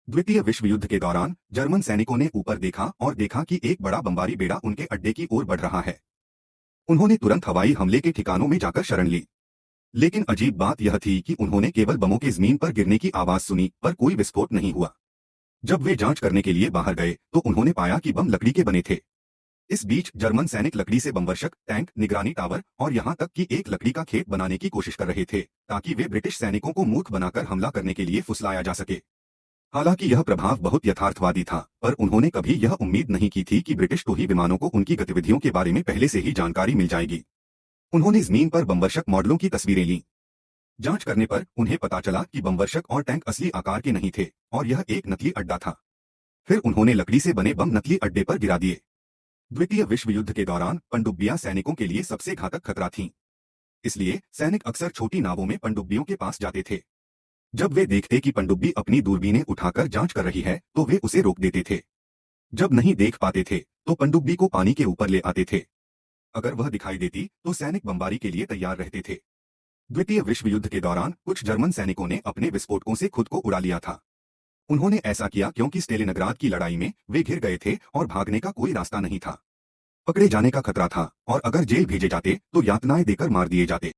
द्वितीय विश्व युद्ध के दौरान जर्मन सैनिकों ने ऊपर देखा और देखा कि एक बड़ा बमबारी बेड़ा उनके अड्डे की ओर बढ़ रहा है। उन्होंने तुरंत हवाई हमले के ठिकानों में जाकर शरण ली। लेकिन अजीब बात यह थी कि उन्होंने केवल बमों के जमीन पर गिरने की आवाज सुनी, पर कोई विस्फोट नहीं हुआ। जब वे जांच करने के लिए बाहर गए तो उन्होंने पाया कि बम लकड़ी के बने थे। इस बीच जर्मन सैनिक लकड़ी से बमवर्षक, टैंक, निगरानी टावर और यहां तक कि एक लकड़ी का खेत बनाने की कोशिश कर रहे थे, ताकि वे ब्रिटिश सैनिकों को मूर्ख बनाकर हमला करने के लिए फुसलाया जा सके। हालांकि यह प्रभाव बहुत यथार्थवादी था, पर उन्होंने कभी यह उम्मीद नहीं की थी कि ब्रिटिश टोही विमानों को उनकी गतिविधियों के बारे में पहले से ही जानकारी मिल जाएगी। उन्होंने जमीन पर बमवर्षक मॉडलों की तस्वीरें लीं। जांच करने पर उन्हें पता चला कि बमवर्षक और टैंक असली आकार के नहीं थे और यह एक नकली अड्डा था। फिर उन्होंने लकड़ी से बने बम नकली अड्डे पर गिरा दिए। द्वितीय विश्व युद्ध के दौरान पनडुब्बियां सैनिकों के लिए सबसे घातक खतरा थीं। इसलिए सैनिक अक्सर छोटी नावों में पनडुब्बियों के पास जाते थे। जब वे देखते कि पनडुब्बी अपनी दूरबीनें उठाकर जांच कर रही है तो वे उसे रोक देते थे। जब नहीं देख पाते थे तो पनडुब्बी को पानी के ऊपर ले आते थे। अगर वह दिखाई देती तो सैनिक बमबारी के लिए तैयार रहते थे। द्वितीय विश्व युद्ध के दौरान कुछ जर्मन सैनिकों ने अपने विस्फोटकों से खुद को उड़ा लिया था। उन्होंने ऐसा किया क्योंकि स्टेलिनग्राद की लड़ाई में वे घिर गए थे और भागने का कोई रास्ता नहीं था। पकड़े जाने का खतरा था और अगर जेल भेजे जाते तो यातनाएं देकर मार दिए जाते।